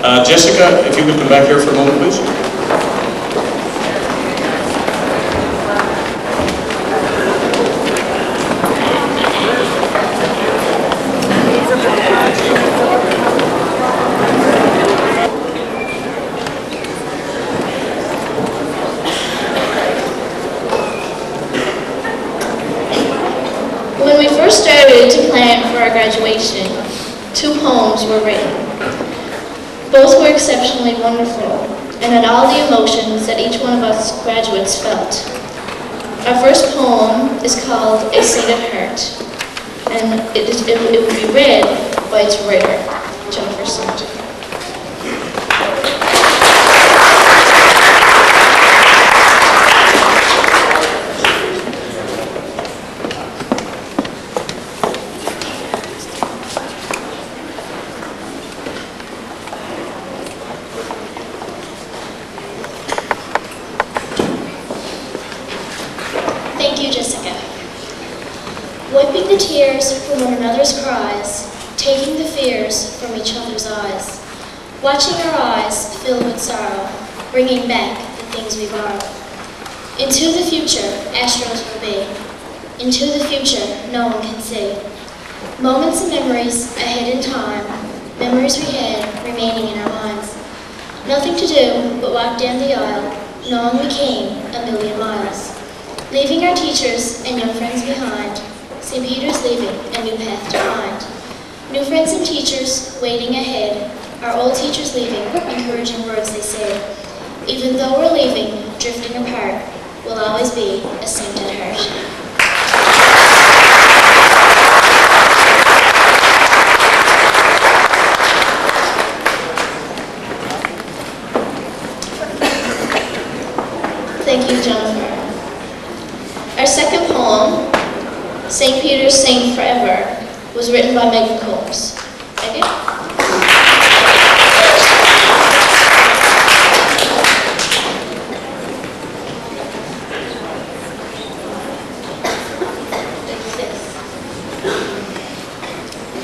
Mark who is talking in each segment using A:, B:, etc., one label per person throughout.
A: Jessica, if you could come back here for a moment, please.
B: When we first started to plan for our graduation, 2 poems were written. Both were exceptionally wonderful and had all the emotions that each one of us graduates felt. Our first poem is called A Sainted Heart, and it will be read by its writer, Jennifer Saint.
C: Thank you, Jessica. Wiping the tears from one another's cries, taking the fears from each other's eyes, watching our eyes filled with sorrow, bringing back the things we borrow. Into the future, astros will be. Into the future, no one can see. Moments and memories ahead in time, memories we had remaining in our minds. Nothing to do but walk down the aisle, knowing we came a million miles. Leaving our teachers and young friends behind, St. Peter's leaving a new path to find. New friends and teachers waiting ahead, our old teachers leaving, encouraging words they said. Even though we're leaving, drifting apart, we'll always be a sainted heart.
B: Thank you, Jennifer. Our second poem, St. Peter's Saint Forever, was written by Megan Combs. Megan?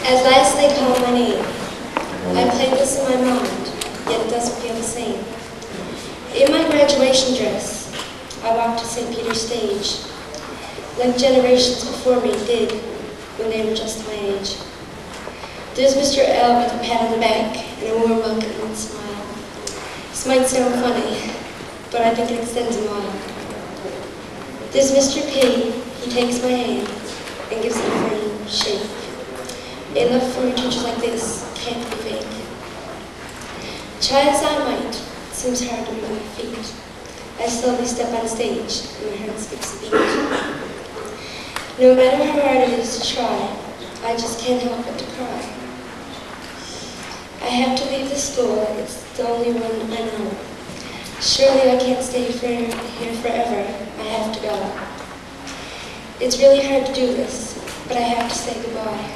D: At last they call my name. I play this in my mind, yet it doesn't feel the same. In my graduation dress, I walk to St. Peter's stage, like generations before me did when they were just my age. There's Mr. L with a pat on the back and a warm welcoming smile. This might sound funny, but I think it extends a mile. There's Mr. P, he takes my hand and gives it a firm shake. A love for a teacher like this can't be fake. Try as I might, it seems hard to move my feet. I slowly step on stage and my heart skips a beat. No matter how hard it is to try, I just can't help but to cry. I have to leave the school, it's the only one I know. Surely I can't stay here forever, I have to go. It's really hard to do this, but I have to say goodbye.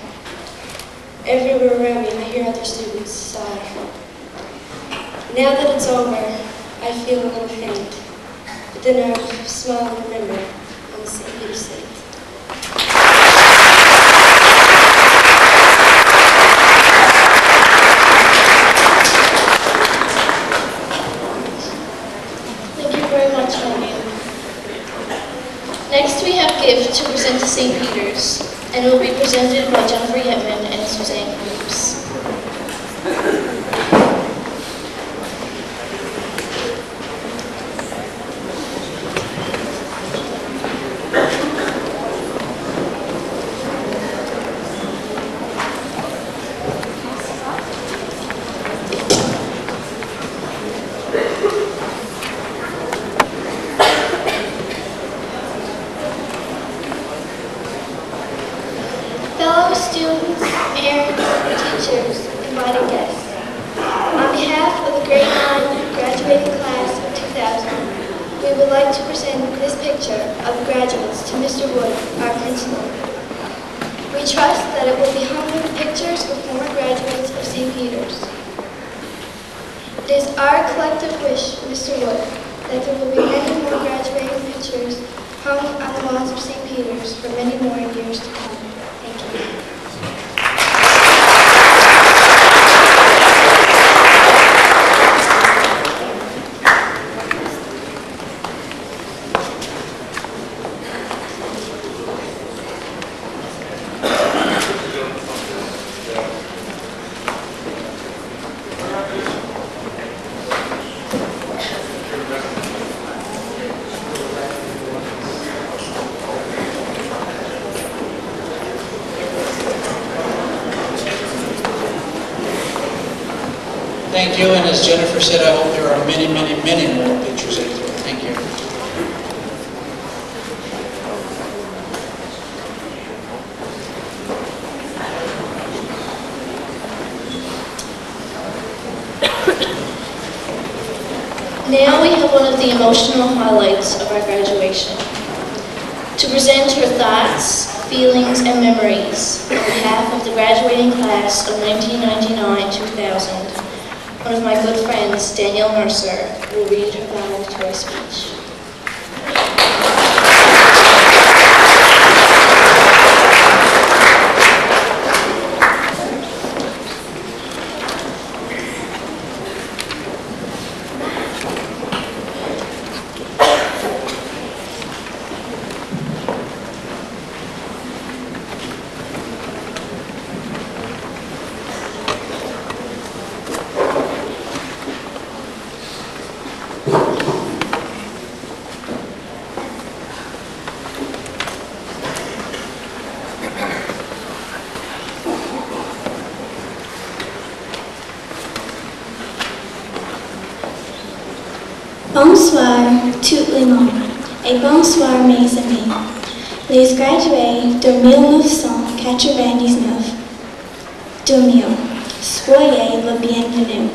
D: Everywhere around me I hear other students sigh. Now that it's over, I feel a little faint, but then I smile and remember I'm a St. Peter's saint.
B: Next we have Gift to present to St. Peter's, and it will be presented by Jennifer Yetman and Suzanne Cruz.
C: Fellow students, parents, teachers, invited guests. On behalf of the grade 9 graduating class of 2000, we would like to present this picture of the graduates to Mr. Wood, our principal. We trust that it will be hung with pictures of former graduates of St. Peter's. It is our collective wish, Mr. Wood, that there will be many more graduating pictures hung on the walls of St. Peter's for many more years to come. Thank you.
E: Thank you, and as Jennifer said, I hope there are many, many, many more pictures out there. Thank you.
B: Now we have one of the emotional highlights of our graduation. To present her thoughts, feelings, and memories on behalf of the graduating class of 1999-2000, one of my good friends, Danielle Mercer, will read her valedictory speech.
F: Bonsoir, tout le monde, et bonsoir mes amis. Les gradués de 1999. 2000. Soyez le bienvenu.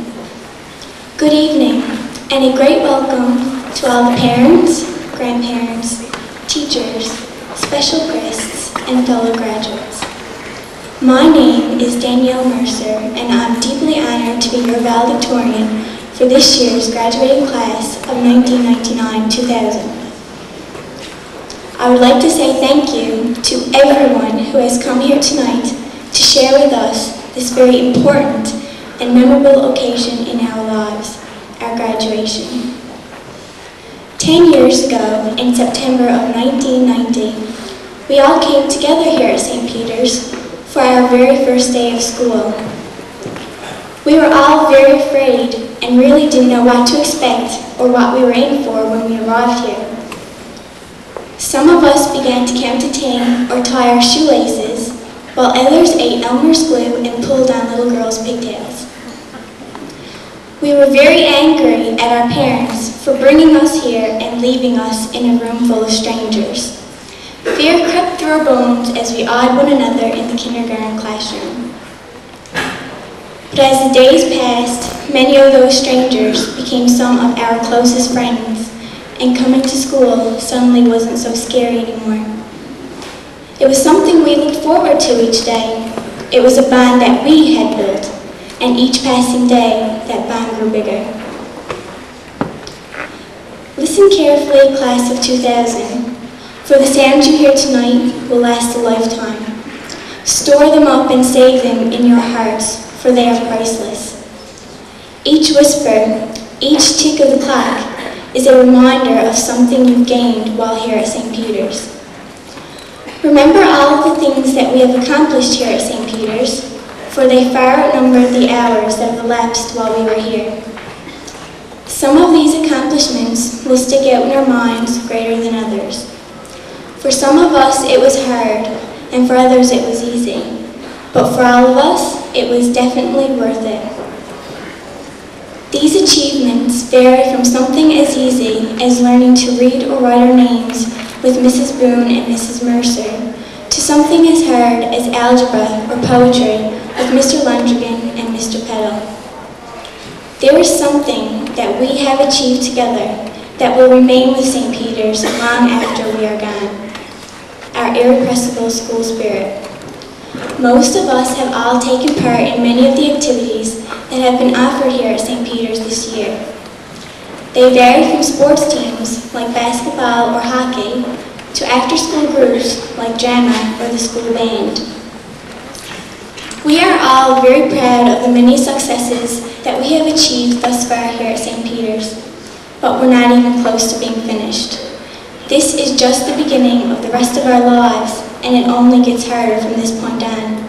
F: Good evening, and a great welcome to all the parents, grandparents, teachers, special guests, and fellow graduates. My name is Danielle Mercer, and I'm deeply honored to be your valedictorian for this year's graduating class of 1999-2000. I would like to say thank you to everyone who has come here tonight to share with us this very important and memorable occasion in our lives, our graduation. 10 years ago, in September of 1990, we all came together here at St. Peter's for our very first day of school. We were all very afraid and really didn't know what to expect or what we were in for when we arrived here. Some of us began to count to 10 or tie our shoelaces, while others ate Elmer's glue and pulled on little girls' pigtails. We were very angry at our parents for bringing us here and leaving us in a room full of strangers. Fear crept through our bones as we eyed one another in the kindergarten classroom. But as the days passed, many of those strangers became some of our closest friends, and coming to school suddenly wasn't so scary anymore. It was something we looked forward to each day. It was a bond that we had built, and each passing day, that bond grew bigger. Listen carefully, class of 2000, for the sounds you hear tonight will last a lifetime. Store them up and save them in your hearts, for they are priceless. Each whisper, each tick of the clock is a reminder of something you've gained while here at St. Peter's. Remember all the things that we have accomplished here at St. Peter's, for they far outnumber the hours that have elapsed while we were here. Some of these accomplishments will stick out in our minds greater than others. For some of us it was hard, and for others it was easy. But for all of us, it was definitely worth it. These achievements vary from something as easy as learning to read or write our names with Mrs. Boone and Mrs. Mercer, to something as hard as algebra or poetry with Mr. Lundrigan and Mr. Peddle. There is something that we have achieved together that will remain with St. Peter's long after we are gone. Our irrepressible school spirit. Most of us have all taken part in many of the activities that have been offered here at St. Peter's this year. They vary from sports teams like basketball or hockey to after-school groups like drama or the school band. We are all very proud of the many successes that we have achieved thus far here at St. Peter's, but we're not even close to being finished. This is just the beginning of the rest of our lives, and it only gets harder from this point on.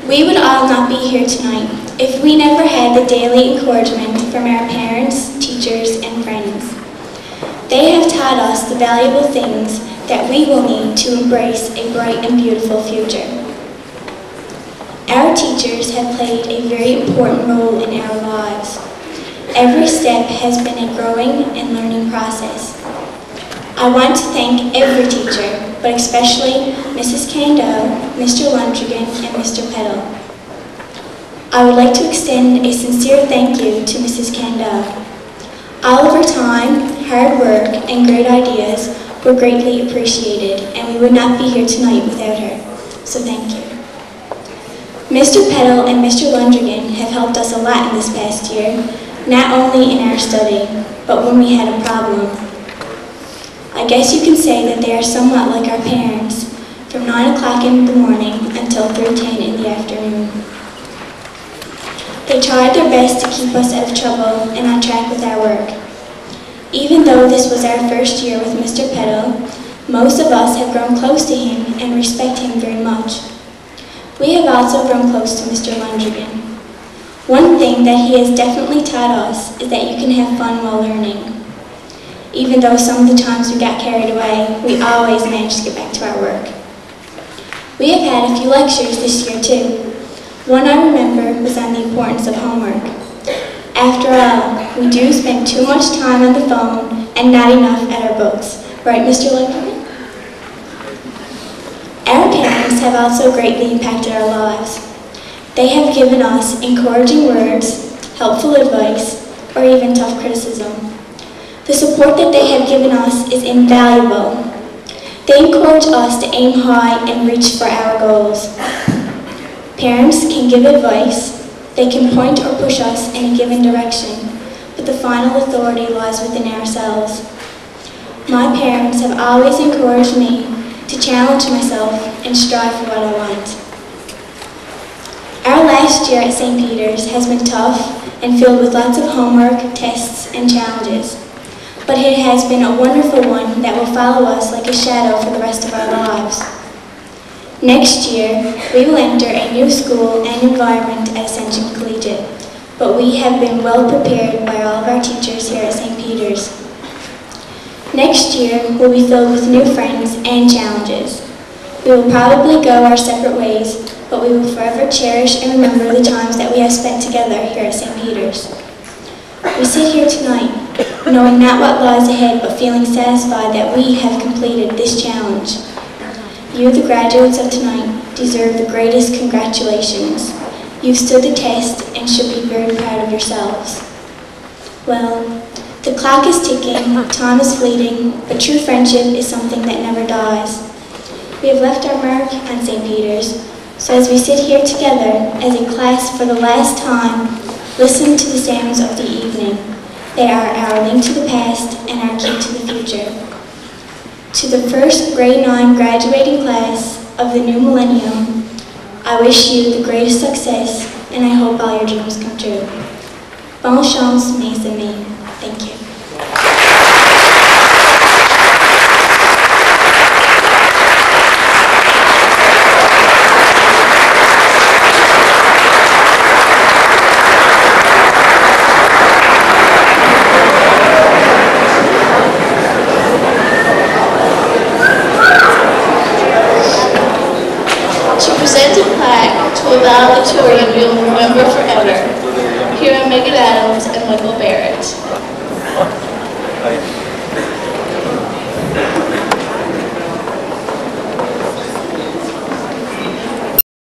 F: We would all not be here tonight if we never had the daily encouragement from our parents, teachers, and friends. They have taught us the valuable things that we will need to embrace a bright and beautiful future. Our teachers have played a very important role in our lives. Every step has been a growing and learning process. I want to thank every teacher, but especially Mrs. Kando, Mr. Lundrigan, and Mr. Peddle. I would like to extend a sincere thank you to Mrs. Kando. All of her time, hard work, and great ideas were greatly appreciated, and we would not be here tonight without her, so thank you. Mr. Peddle and Mr. Lundrigan have helped us a lot in this past year, not only in our study, but when we had a problem. I guess you can say that they are somewhat like our parents, from 9 o'clock in the morning until 3:10 in the afternoon. They tried their best to keep us out of trouble and on track with our work. Even though this was our first year with Mr. Peddle, most of us have grown close to him and respect him very much. We have also grown close to Mr. Lundrigan. One thing that he has definitely taught us is that you can have fun while learning. Even though some of the times we got carried away, we always managed to get back to our work. We have had a few lectures this year too. One I remember was on the importance of homework. After all, we do spend too much time on the phone and not enough at our books. Right, Mr. Lundrigan? Our parents have also greatly impacted our lives. They have given us encouraging words, helpful advice, or even tough criticism. The support that they have given us is invaluable. They encourage us to aim high and reach for our goals. Parents can give advice, they can point or push us in a given direction, but the final authority lies within ourselves. My parents have always encouraged me to challenge myself and strive for what I want. Our last year at St. Peter's has been tough and filled with lots of homework, tests, and challenges. But it has been a wonderful one that will follow us like a shadow for the rest of our lives. Next year, we will enter a new school and environment at Ascension Collegiate, but we have been well prepared by all of our teachers here at St. Peter's. Next year will be filled with new friends and challenges. We will probably go our separate ways, but we will forever cherish and remember the times that we have spent together here at St. Peter's. We sit here tonight, knowing not what lies ahead, but feeling satisfied that we have completed this challenge. You, the graduates of tonight, deserve the greatest congratulations. You've stood the test and should be very proud of yourselves. Well, the clock is ticking, time is fleeting, but true friendship is something that never dies. We have left our mark on St. Peter's, so as we sit here together as a class for the last time, listen to the sounds of the evening. They are our link to the past and our key to the future. To the first grade 9 graduating class of the new millennium, I wish you the greatest success, and I hope all your dreams come true. Bonne chance, mes amis. Thank you.
B: To a valedictorian we will remember forever. Here are Megan Adams and Michael Barrett.